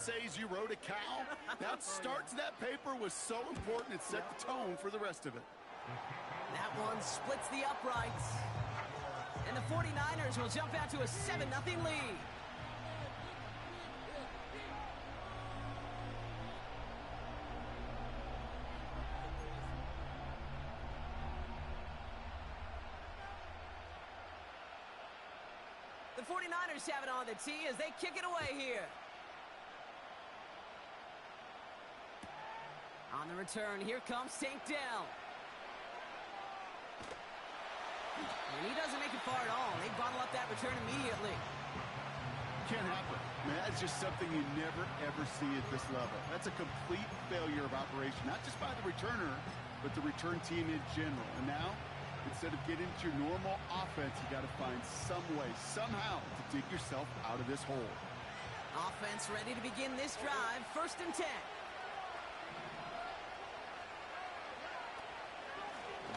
Says you rode a cow. That start to that paper was so important. It set the tone for the rest of it. That one splits the uprights. And the 49ers will jump out to a 7-0 lead. The 49ers have it on the tee as they kick it away here. On the return, here comes Tank Dell. And he doesn't make it far at all. They bottle up that return immediately. Can't happen. Man, that's just something you never, ever see at this level. That's a complete failure of operation, not just by the returner, but the return team in general. And now, instead of getting to your normal offense, you got to find some way, somehow, to dig yourself out of this hole. Offense ready to begin this drive. 1st and 10.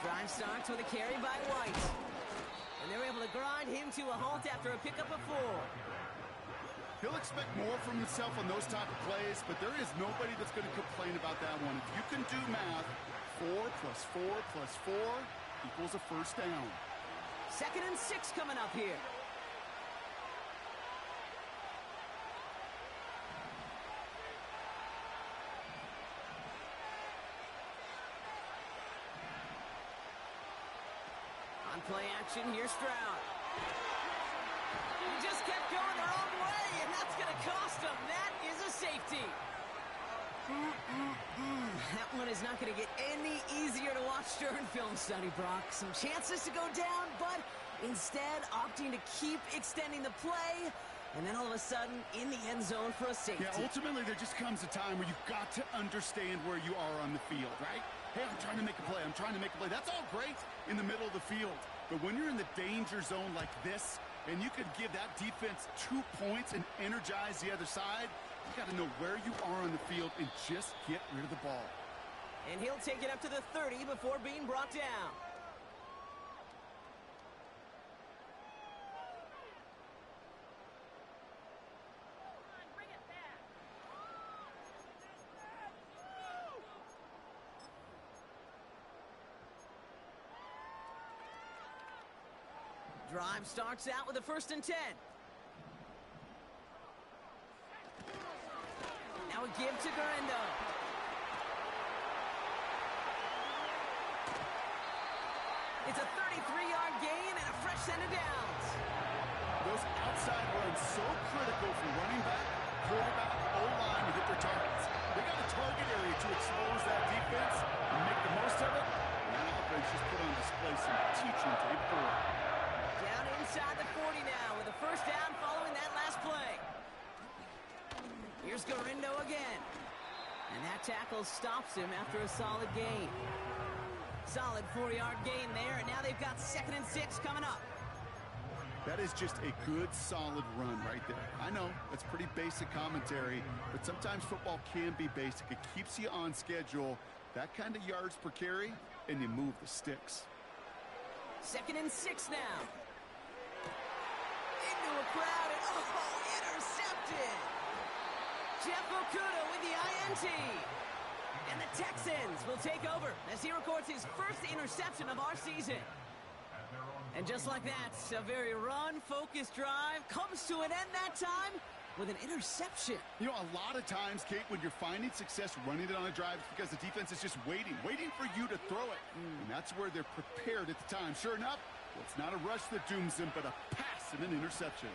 Drive starts with a carry by White. And they're able to grind him to a halt after a pickup of 4. He'll expect more from himself on those type of plays, but there is nobody that's going to complain about that one. If you can do math, 4 plus 4 plus 4 equals a 1st down. 2nd and 6 coming up here. On play action, here's Stroud. He just kept going the wrong way, and that's going to cost him. That is a safety. That one is not going to get any easier to watch during film study, Brock. Some chances to go down, but instead opting to keep extending the play, and then all of a sudden in the end zone for a safety. Yeah, ultimately there just comes a time where you've got to understand where you are on the field, right? Hey, I'm trying to make a play. I'm trying to make a play. That's all great in the middle of the field. But when you're in the danger zone like this, and you could give that defense 2 points and energize the other side, you got to know where you are on the field and just get rid of the ball. And he'll take it up to the 30 before being brought down. Drive starts out with a 1st and 10. Now a give to Garendo. It's a 33-yard gain and a fresh set of downs. Those outside runs so critical for running back, quarterback, O-line to hit their targets. They got a target area to expose that defense and make the most of it. And that offense just put on display some teaching tape for it. Down inside the 40 now with a 1st down following that last play. Here's Garendo again. And that tackle stops him after a solid gain. Solid 4-yard gain there, and now they've got 2nd and 6 coming up. That is just a good, solid run right there. I know, that's pretty basic commentary, but sometimes football can be basic. It keeps you on schedule, that kind of yards per carry, and you move the sticks. 2nd and 6 now. Into a crowd, and intercepted. Jeff Okuda with the INT. And the Texans will take over as he records his 1st interception of our season. And just like that, a very run-focused drive comes to an end that time with an interception. You know, a lot of times, Kate, when you're finding success running it on a drive, it's because the defense is just waiting for you to throw it. And that's where they're prepared at the time. Sure enough, it's not a rush that dooms them, but a pass and an interception.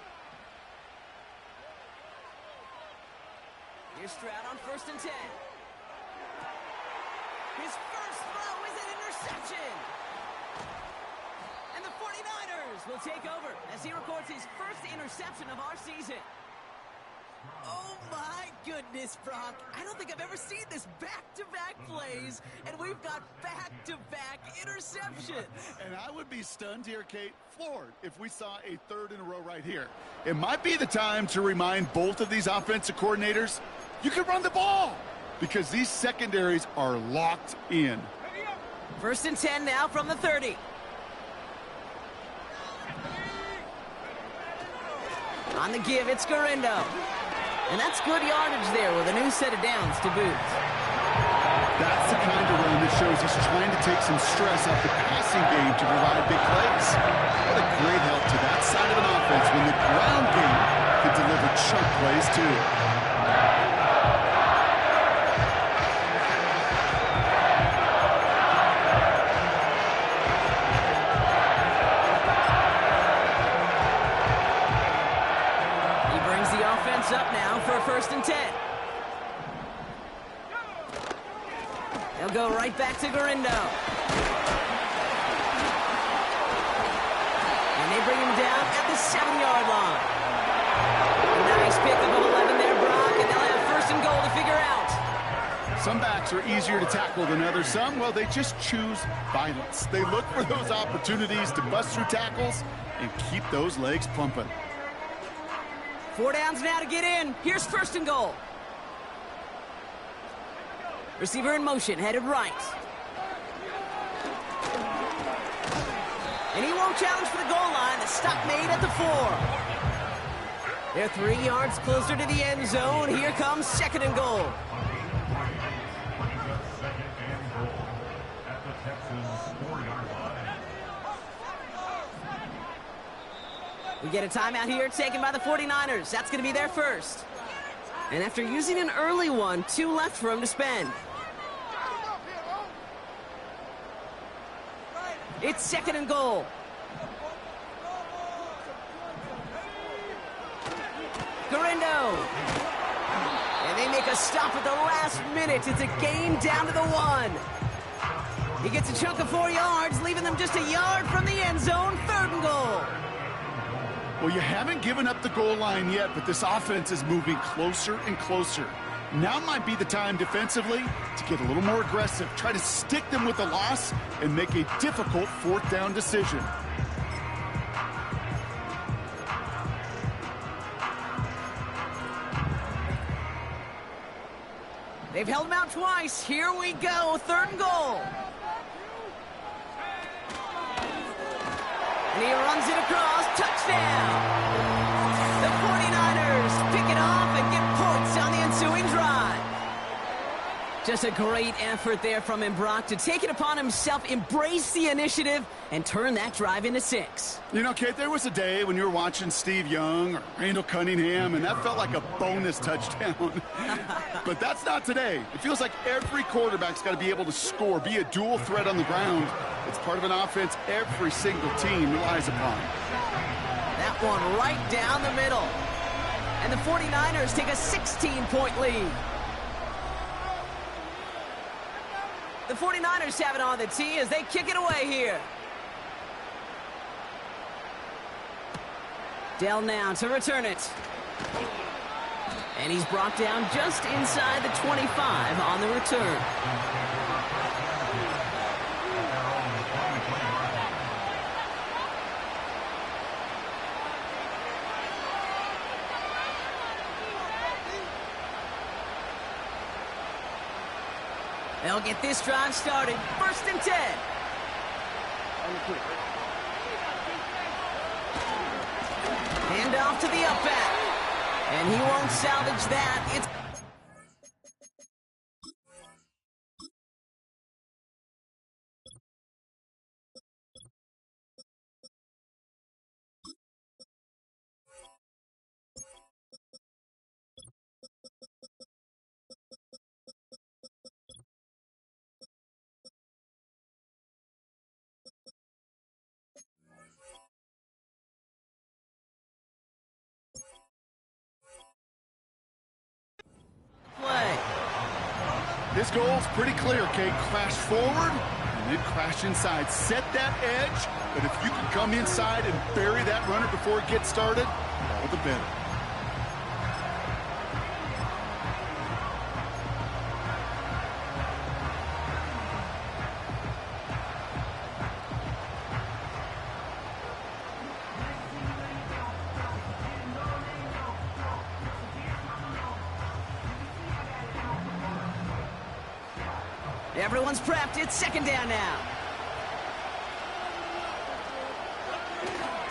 Here's Stroud on 1st and 10. His first throw is an interception. And the 49ers will take over as he records his 1st interception of our season. Oh my goodness, Brock. I don't think I've ever seen this back-to-back plays, and we've got back-to-back interceptions. And I would be stunned here, Kate, floored, if we saw a 3rd in a row right here. It might be the time to remind both of these offensive coordinators, you can run the ball, because these secondaries are locked in. 1st and 10 now from the 30. On the give, it's Garendo. And that's good yardage there with a new set of downs to boot. That's the kind of run that shows he's trying to take some stress off the passing game to provide big plays. What a great help to that side of an offense when the ground game can deliver chunk plays too. He brings the offense up now for a 1st and 10. They'll go right back to Garindo. And they bring him down at the 7-yard line. A nice pickup of 11 there, Brock, and they'll have 1st and goal to figure out. Some backs are easier to tackle than others. Some, well, they just choose violence. They look for those opportunities to bust through tackles and keep those legs pumping. 4 downs now to get in. Here's 1st and goal. Receiver in motion, headed right. And he won't challenge for the goal line. The stop made at the 4. They're 3 yards closer to the end zone. Here comes 2nd and goal. We get a timeout here taken by the 49ers. That's going to be their first. And after using an early one, 2 left for him to spend. It's 2nd and goal. Garindo. And they make a stop at the last minute. It's a gain down to the 1. He gets a chunk of 4 yards, leaving them just a yard from the end zone. 3rd and goal. Well, you haven't given up the goal line yet, but this offense is moving closer and closer. Now might be the time defensively to get a little more aggressive, try to stick them with a loss, and make a difficult 4th down decision. They've held him out twice. Here we go, 3rd and goal. And he runs it across. Touchdown! The 49ers pick it off and get points on the ensuing drive. Just a great effort there from him, Brock, to take it upon himself, embrace the initiative, and turn that drive into 6. You know, Kate, there was a day when you were watching Steve Young or Randall Cunningham, and that felt like a bonus touchdown. But that's not today. It feels like every quarterback's got to be able to score, be a dual threat on the ground. It's part of an offense every single team relies upon. That one right down the middle. And the 49ers take a 16-point lead. The 49ers have it on the tee as they kick it away here. Dell now to return it. And he's brought down just inside the 25 on the return. They'll get this drive started. 1st and 10. Hand off to the up back. And he won't salvage that. It's play. This goal's pretty clear, Kate. Crash forward and then crash inside. Set that edge, but if you can come inside and bury that runner before it gets started, all the better. Everyone's prepped. It's 2nd down now.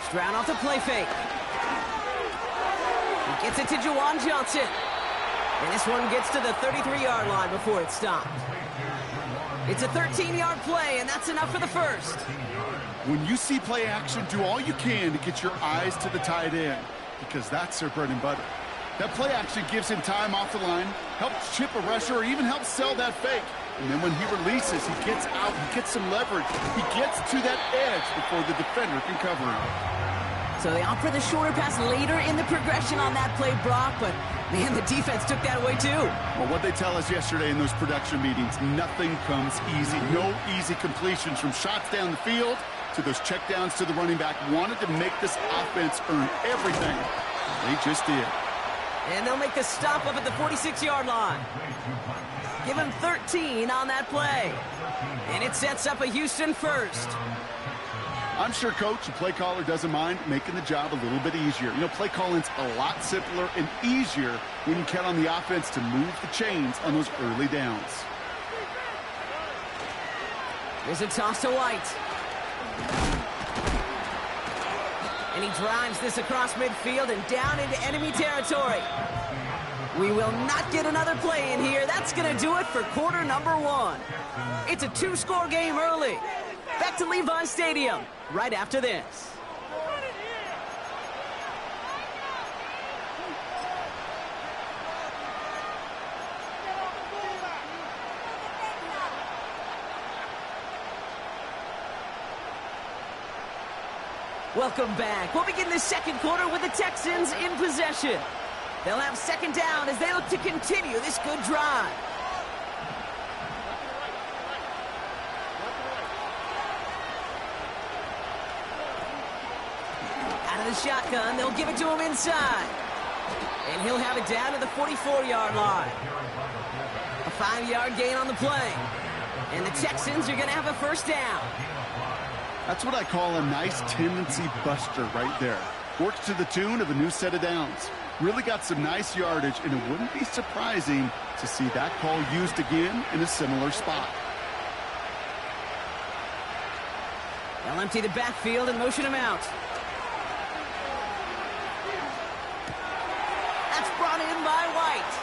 Stroud off the play fake. He gets it to Juwan Johnson. And this one gets to the 33-yard line before it's stopped. It's a 13-yard play, and that's enough for the first. When you see play action, do all you can to get your eyes to the tight end, because that's their bread and butter. That play action gives him time off the line, helps chip a rusher, or even helps sell that fake. And then when he releases, he gets out, he gets some leverage. He gets to that edge before the defender can cover him. So they opt for the shorter pass later in the progression on that play, Brock, but man, the defense took that away too. Well, what they tell us yesterday in those production meetings, nothing comes easy. No easy completions from shots down the field to those checkdowns to the running back. Wanted to make this offense earn everything. They just did. And they'll make the stop up at the 46-yard line. Give him 13 on that play. And it sets up a Houston first. I'm sure coach and play caller doesn't mind making the job a little bit easier. You know, play calling's a lot simpler and easier when you count on the offense to move the chains on those early downs. There's a toss to White. And he drives this across midfield and down into enemy territory. We will not get another play in here. That's going to do it for quarter number one. It's a two-score game early. Back to Levi Stadium right after this. Welcome back. We'll begin the second quarter with the Texans in possession. They'll have second down as they look to continue this good drive. Out of the shotgun, they'll give it to him inside. And he'll have it down to the 44-yard line. A 5-yard gain on the play. And the Texans are going to have a first down. That's what I call a nice tendency buster right there. Works to the tune of a new set of downs. Really got some nice yardage, and it wouldn't be surprising to see that call used again in a similar spot. They'll empty the backfield and motion him out. That's brought in by White.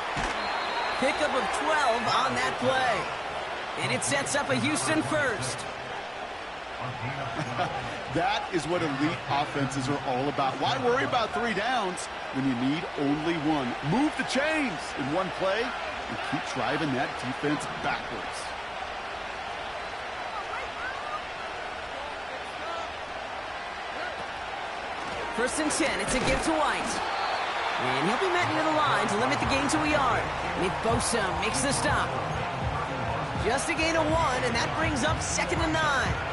Pickup of 12 on that play. And it sets up a Houston first. That is what elite offenses are all about. Why worry about 3 downs when you need only one? Move the chains in one play and keep driving that defense backwards. First and 10, it's a give to White. And he'll be met near the line to limit the gain to a yard. Nick Bosa makes the stop. Just a gain of 1, and that brings up 2nd and 9.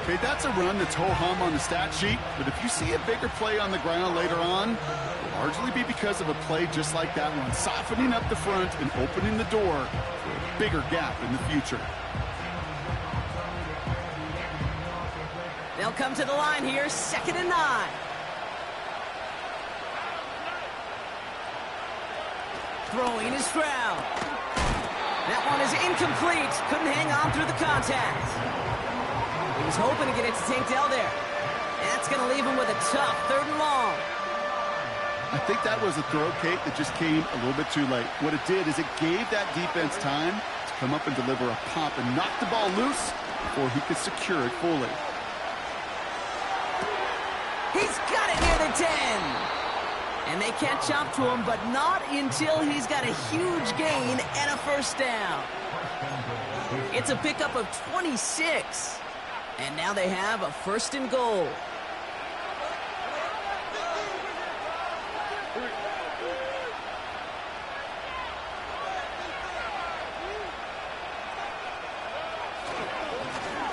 Okay, that's a run that's ho-hum on the stat sheet, but if you see a bigger play on the ground later on, it'll largely be because of a play just like that one, softening up the front and opening the door for a bigger gap in the future. They'll come to the line here, 2nd and 9. Throwing is Stroud. That one is incomplete. Couldn't hang on through the contact. He was hoping to get it to Tank Dell there. And that's going to leave him with a tough 3rd and long. I think that was a throw, Kate, that just came a little bit too late. What it did is it gave that defense time to come up and deliver a pop and knock the ball loose before he could secure it fully. He's got it near the 10. And they catch up to him, but not until he's got a huge gain and a first down. It's a pickup of 26. And now they have a 1st and goal.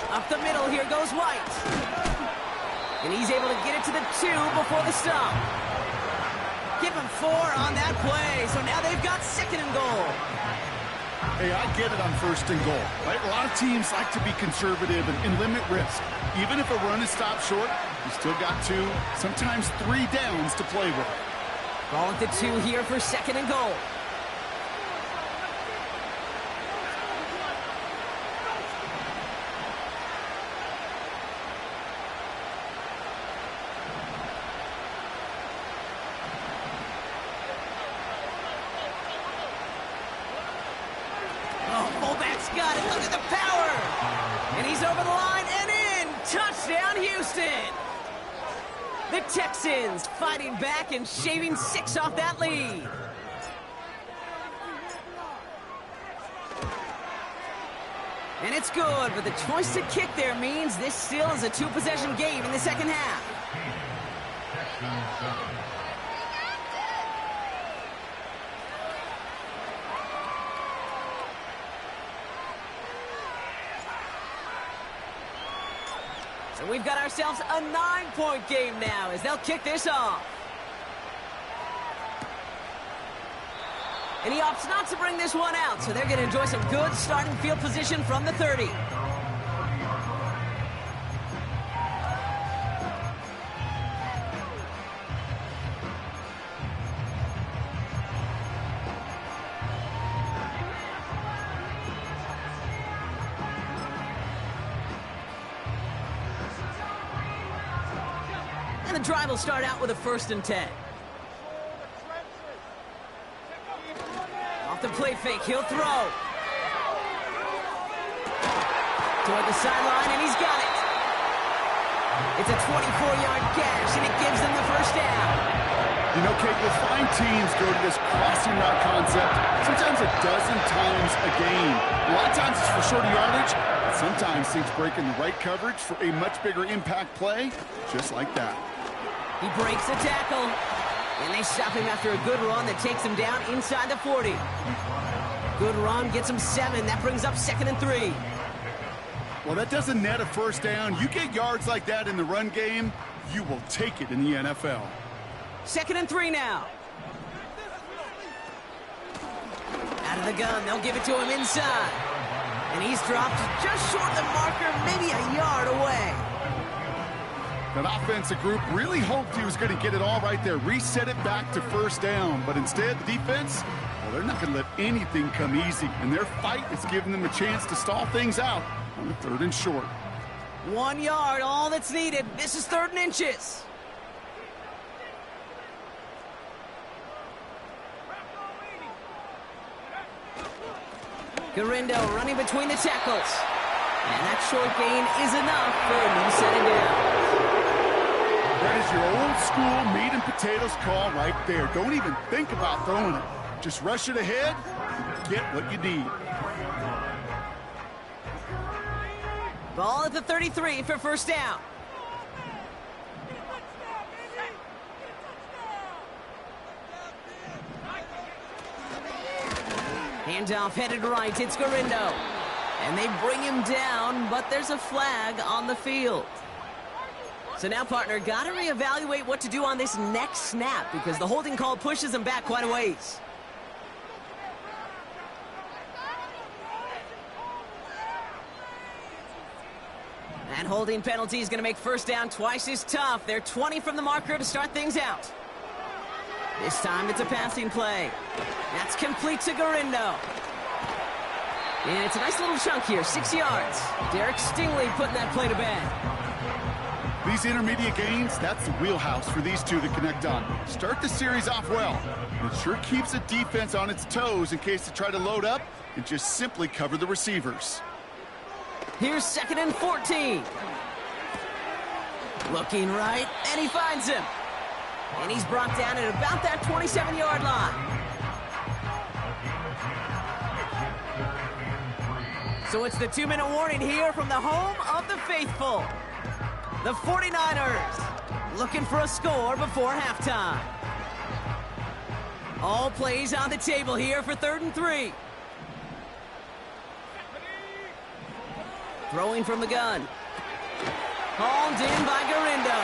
Up the middle, here goes White. And he's able to get it to the 2 before the stop. Give him 4 on that play. So now they've got 2nd and goal. Hey, I get it on 1st and goal, right? A lot of teams like to be conservative and limit risk. Even if a run is stopped short, you still got 2, sometimes 3 downs to play with. Ball at the 2 here for 2nd and goal. got it. Look at the power. And he's over the line and in. Touchdown, Houston. The Texans fighting back and shaving 6 off that lead. And it's good, but the choice to kick there means this still is a 2-possession game in the second half. So we've got ourselves a 9-point game now as they'll kick this off. And he opts not to bring this one out, so they're going to enjoy some good starting field position from the 30. And the drive will start out with a 1st and 10. Off the play fake, he'll throw. Toward the sideline, and he's got it. It's a 24-yard gash, and it gives them the 1st down. You know, Kate, you'll find teams go to this crossing route concept sometimes a dozen times a game. A lot of times it's for shorter yardage, but sometimes things break in the right coverage for a much bigger impact play, just like that. He breaks the tackle. And they stop him after a good run that takes him down inside the 40. Good run, gets him 7. That brings up 2nd and 3. Well, that doesn't net a 1st down. You get yards like that in the run game, you will take it in the NFL. 2nd and 3 now. Out of the gun, they'll give it to him inside. And he's dropped just short of the marker, maybe a yard away. That offensive group really hoped he was going to get it all right there, reset it back to 1st down. But instead, the defense, well, they're not going to let anything come easy. And their fight is giving them a chance to stall things out on the 3rd and short. 1 yard, all that's needed. This is 3rd and inches. Garindo running between the tackles. And that short gain is enough for a new set of downs. That is your old school meat and potatoes call right there. Don't even think about throwing it. Just rush it ahead and get what you need. Ball at the 33 for 1st down. Handoff headed right. It's Garindo. And they bring him down, but there's a flag on the field. So now, partner, got to reevaluate what to do on this next snap because the holding call pushes him back quite a ways. And holding penalty is going to make 1st down twice as tough. They're 20 from the marker to start things out. This time it's a passing play. That's complete to Garindo. And it's a nice little chunk here, 6 yards. Derek Stingley putting that play to bed. These intermediate gains, that's the wheelhouse for these two to connect on. Start the series off well. It sure keeps the defense on its toes in case they try to load up and just simply cover the receivers. Here's 2nd and 14. Looking right, and he finds him. And he's brought down at about that 27-yard line. So it's the 2-minute warning here from the home of the faithful. The 49ers looking for a score before halftime. All plays on the table here for 3rd and 3. Throwing from the gun. Hauled in by Garindo.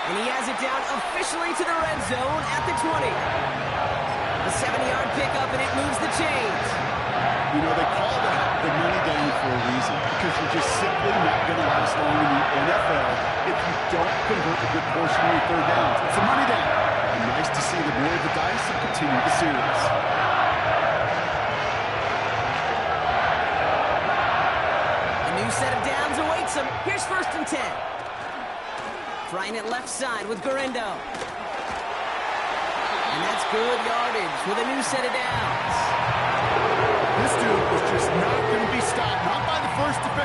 And he has it down officially to the red zone at the 20. A 7-yard pickup, and it moves the chains. You know, they call that the money down for a reason because you're just simply not going to last long in the NFL if you don't convert a good portion of your 3rd downs. It's a money down. And nice to see them roll the dice and continue the series. A new set of downs awaits him. Here's 1st and 10. Trying it left side with Garindo. And that's good yardage with a new set of downs. This dude is just not going to be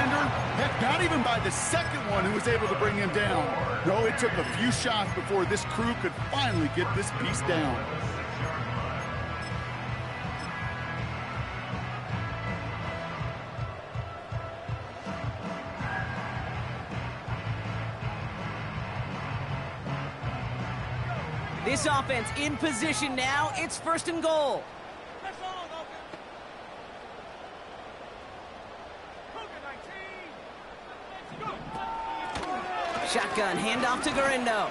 defender? Heck, not even by the second one who was able to bring him down. No, it took a few shots before this crew could finally get this beast down. This offense in position now. It's 1st and goal. Shotgun, handoff to Garindo.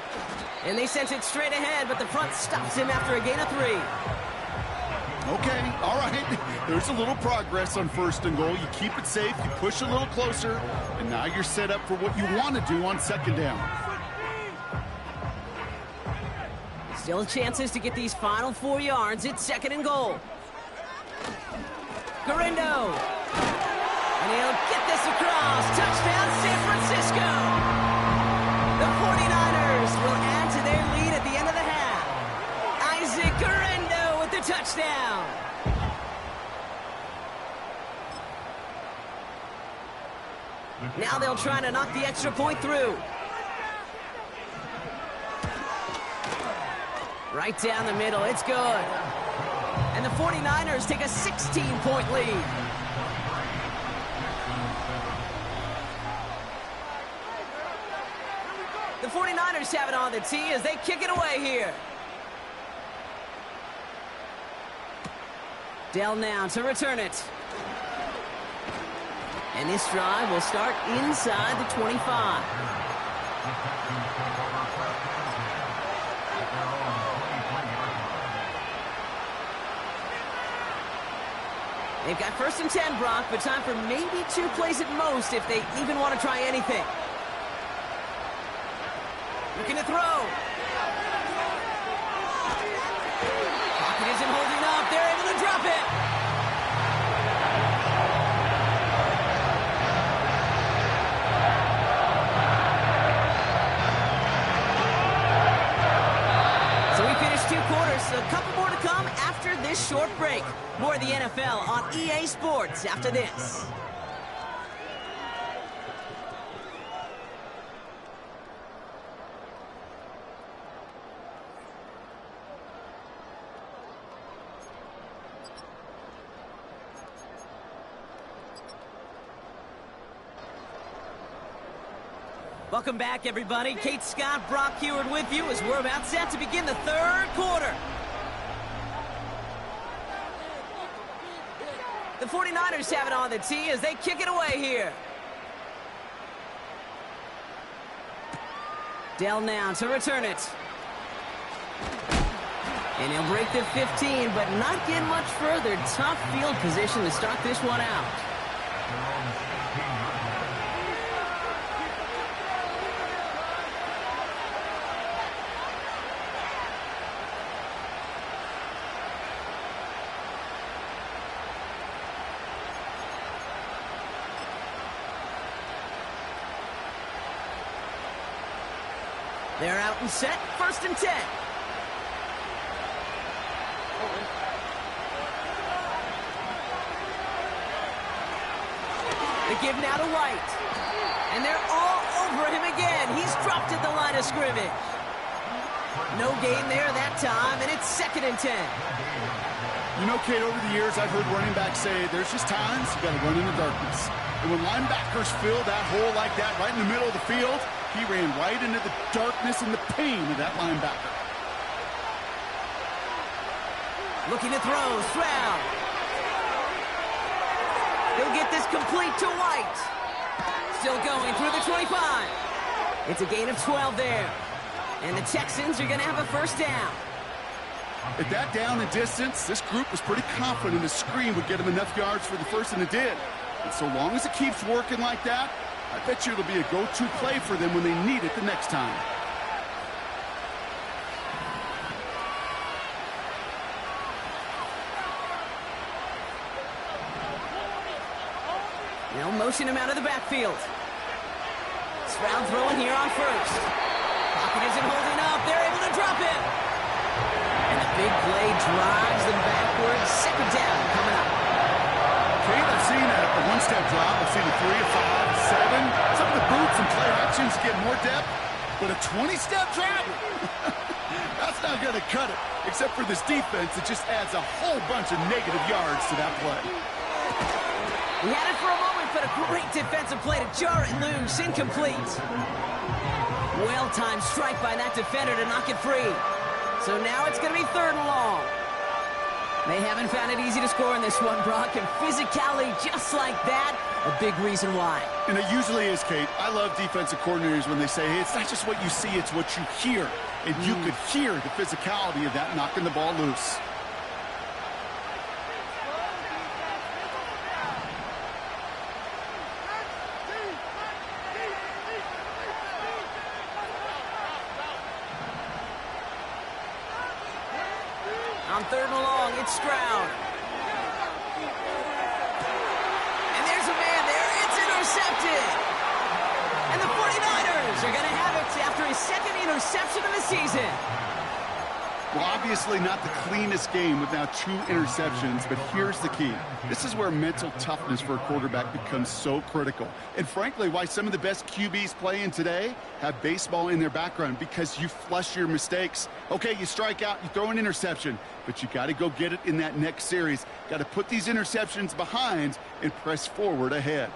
And they sent it straight ahead, but the front stops him after a gain of 3. Okay, all right. There's a little progress on 1st and goal. You keep it safe, you push a little closer, and now you're set up for what you want to do on 2nd down. Still chances to get these final 4 yards. It's 2nd and goal. Garindo. And he'll get this across. Touchdown, San Francisco. The 49ers will add to their lead at the end of the half. Isaac Garindo with the touchdown. Now they'll try to knock the extra point through. Right down the middle, it's good. And the 49ers take a 16-point lead. The 49ers have it on the tee as they kick it away here. Dell now to return it. And this drive will start inside the 25. They've got 1st and 10, Brock, but time for maybe 2 plays at most if they even want to try anything. Looking to throw. Pocket isn't holding up. They're able to drop it. So we finished 2 quarters. A couple more to come after this short break. More of the NFL on EA Sports after this. Welcome back, everybody. Kate Scott, Brock Heward with you as we're about set to begin the 3rd quarter. The 49ers have it on the tee as they kick it away here. Dell now to return it. And he'll break the 15, but not get much further. Tough field position to start this one out. They're out and set, 1st and 10. The give now to White. And they're all over him again. He's dropped at the line of scrimmage. No gain there that time, and it's 2nd and 10. You know, Kate, over the years, I've heard running backs say there's just times you got to run in the darkness. And when linebackers fill that hole like that right in the middle of the field, he ran right into the darkness and the pain of that linebacker. Looking to throw, Stroud. He'll get this complete to White. Still going through the 25. It's a gain of 12 there. And the Texans are going to have a 1st down. At that down and distance, this group was pretty confident the screen would get them enough yards for the 1st, and it did. And so long as it keeps working like that, I bet you it'll be a go-to play for them when they need it the next time. They'll motion him out of the backfield. Stroud throwing here on 1st. Pocket isn't holding up. They're able to drop it. And the big play drives them backwards. 2nd down coming up. Kate, I've seen a one-step drop. I've seen a 3 or 5. Some of the boots and play actions get more depth, but a 20-step drop? That's not going to cut it, except for this defense that just adds a whole bunch of negative yards to that play. He had it for a moment, but a great defensive play to jar it loose. Incomplete. Well-timed strike by that defender to knock it free. So now it's going to be 3rd and long. They haven't found it easy to score in this one, Brock, and physicality just like that, a big reason why. And it usually is, Kate. I love defensive coordinators when they say, hey, it's not just what you see, it's what you hear. And you could hear the physicality of that knocking the ball loose. On 3rd and long, it's Stroud. And there's a man there. It's intercepted. And the 49ers are going to have it after his 2nd interception of the season. Well, obviously not the cleanest game with now 2 interceptions, but here's the key. This is where mental toughness for a quarterback becomes so critical. And frankly, why some of the best QBs playing today have baseball in their background, because you flush your mistakes. Okay, you strike out, you throw an interception, but you got to go get it in that next series. Got to put these interceptions behind and press forward ahead.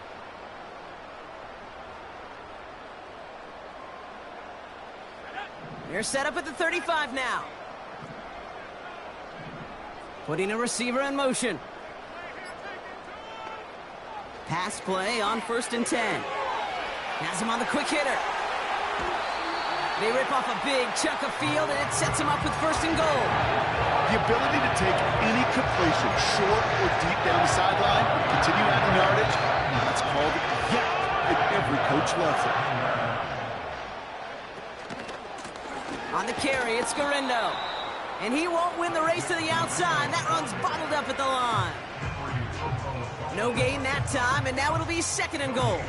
They're set up at the 35 now. Putting a receiver in motion. Pass play on 1st and 10. Has him on the quick hitter. They rip off a big chunk of field, and it sets him up with 1st and goal. The ability to take any completion, short or deep down the sideline, continue adding yardage, that's called a yak, and every coach loves it. On the carry, it's Garindo. And he won't win the race to the outside. That run's bottled up at the line. No gain that time, and now it'll be 2nd and goal.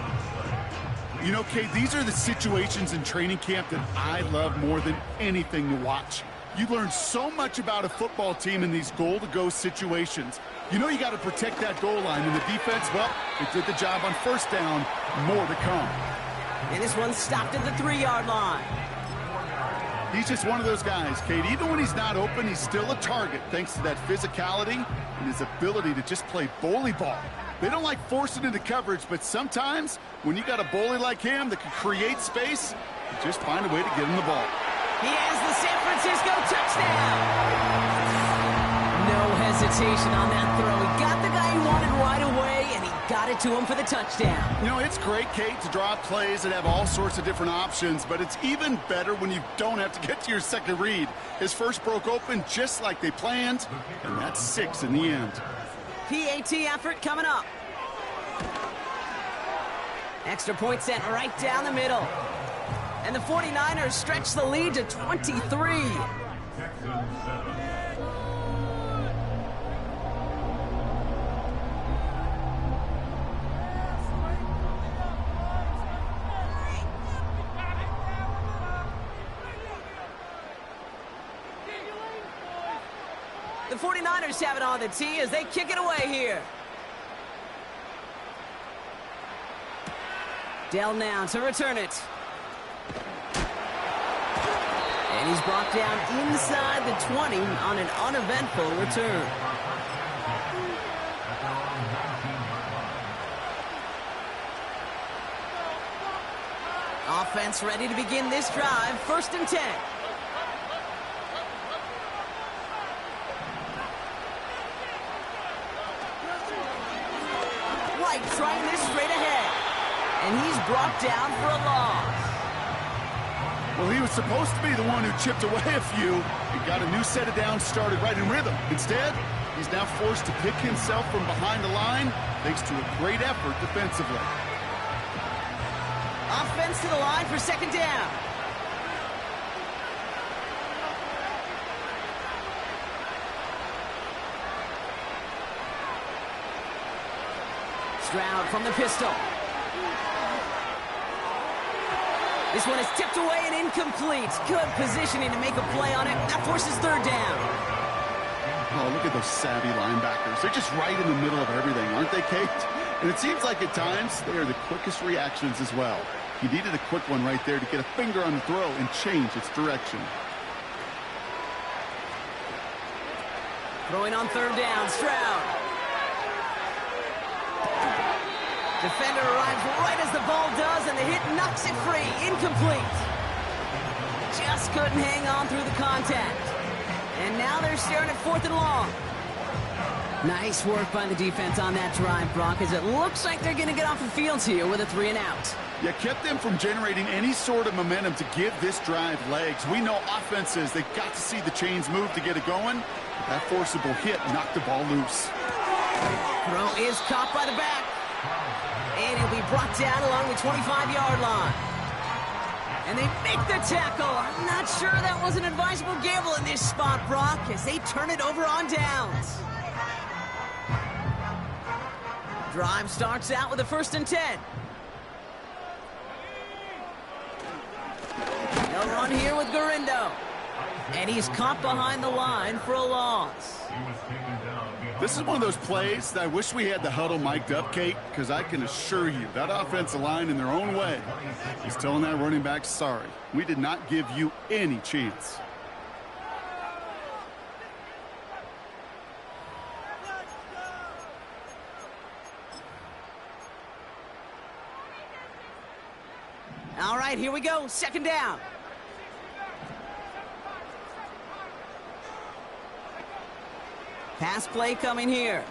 You know, Kate, these are the situations in training camp that I love more than anything to watch. You learn so much about a football team in these goal-to-go situations. You know you got to protect that goal line, and the defense, well, they did the job on 1st down. More to come. And this one's stopped at the 3-yard line. He's just one of those guys, Kate. Even when he's not open, he's still a target thanks to that physicality and his ability to just play bully ball. They don't like forcing into coverage, but sometimes when you got a bully like him that can create space, you just find a way to get him the ball. He has the San Francisco touchdown. No hesitation on that throw. He got the guy he wanted right away, and he got it to him for the touchdown. You know, it's great, Kate, to draw up plays that have all sorts of different options, but it's even better when you don't have to get to your second read. His first broke open just like they planned, and that's 6 in the end. PAT effort coming up. Extra point sent right down the middle. And the 49ers stretch the lead to 23. The 49ers have it on the tee as they kick it away here. Dell now to return it. And he's brought down inside the 20 on an uneventful return. Offense ready to begin this drive. 1st and 10. White trying this straight ahead. And he's brought down for a loss. Well, he was supposed to be the one who chipped away a few and got a new set of downs started right in rhythm. Instead, he's now forced to pick himself from behind the line thanks to a great effort defensively. Offense to the line for 2nd down. Stroud from the pistol. This one is tipped away and incomplete. Good positioning to make a play on it. That forces 3rd down. Oh, look at those savvy linebackers. They're just right in the middle of everything, aren't they, Kate? And it seems like at times they are the quickest reactions as well. He needed a quick one right there to get a finger on the throw and change its direction. Throwing on third down, Stroud. Defender arrives right as the ball does, and the hit knocks it free. Incomplete. Just couldn't hang on through the contact. And now they're staring at 4th and long. Nice work by the defense on that drive, Brock, as it looks like they're going to get off the field here with a 3 and out. Yeah, kept them from generating any sort of momentum to give this drive legs. We know offenses, they've got to see the chains move to get it going. That forcible hit knocked the ball loose. Throw is caught by the back. And he'll be brought down along the 25-yard line. And they make the tackle. I'm not sure that was an advisable gamble in this spot, Brock, as they turn it over on downs. Drive starts out with a 1st and 10. They'll run here with Garindo. And he's caught behind the line for a loss. This is one of those plays that I wish we had the huddle mic'd up, Kate, because I can assure you that offensive line in their own way is telling that running back, sorry, we did not give you any chance. All right, here we go. 2nd down. Pass play coming here.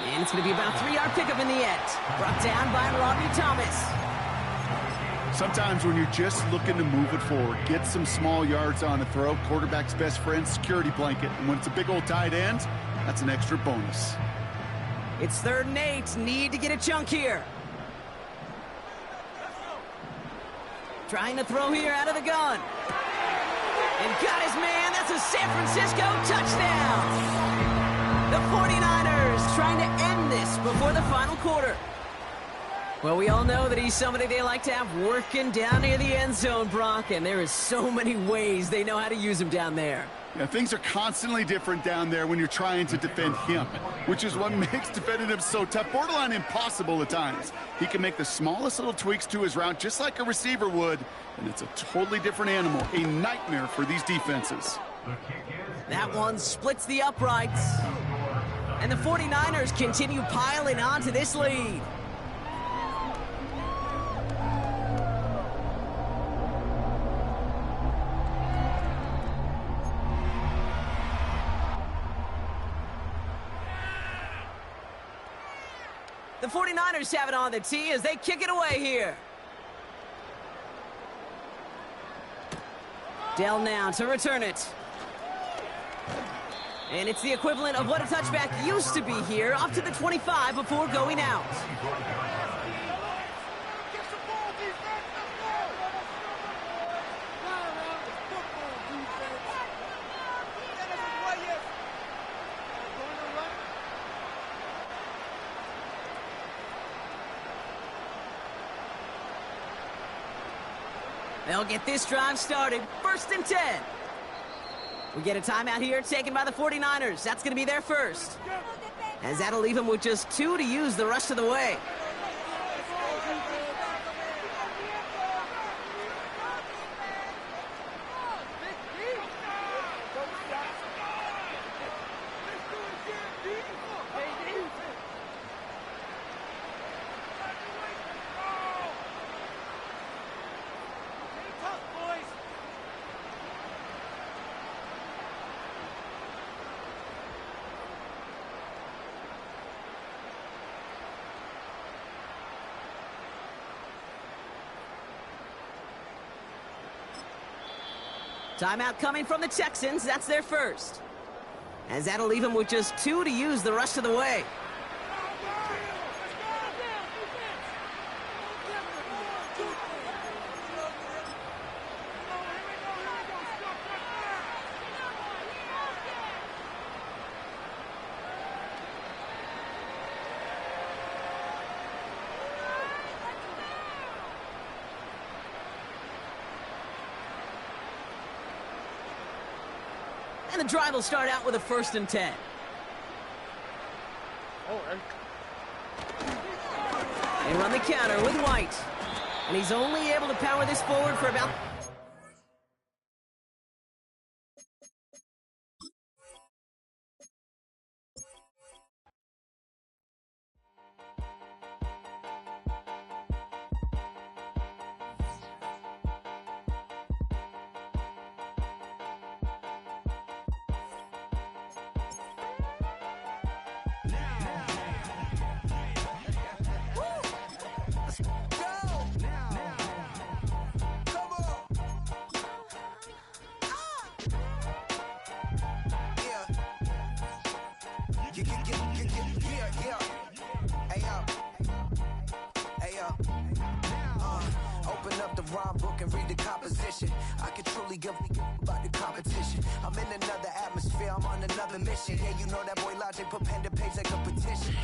And it's going to be about a 3-yard pickup in the end. Brought down by Robbie Thomas. Sometimes when you're just looking to move it forward, get some small yards on a throw, quarterback's best friend, security blanket. And when it's a big old tight end, that's an extra bonus. It's 3rd and 8. Need to get a chunk here. Trying to throw here out of the gun. And got his man. That's a San Francisco touchdown. The 49ers trying to end this before the final quarter. Well, we all know that he's somebody they like to have working down near the end zone, Brock, and there is so many ways they know how to use him down there. Yeah, things are constantly different down there when you're trying to defend him, which is what makes defending him so tough, borderline impossible at times. He can make the smallest little tweaks to his route just like a receiver would, and it's a totally different animal, a nightmare for these defenses. That one splits the uprights, and the 49ers continue piling on to this lead. The 49ers have it on the tee as they kick it away here. Dell now to return it. And it's the equivalent of what a touchback used to be here, up to the 25 before going out. They'll get this drive started. 1st and 10. We get a timeout here taken by the 49ers. That's going to be their first. As that'll leave them with just 2 to use the rest of the way. Timeout coming from the Texans. That's their first. As that'll leave them with just 2 to use the rest of the way. And the drive will start out with a 1st and 10. They run the counter with White. And he's only able to power this forward for about... Open up the rhyme book and read the composition. I can truly give about the competition. I'm in another atmosphere, I'm on another mission. Yeah, you know that boy Logic put pen to page like a petition.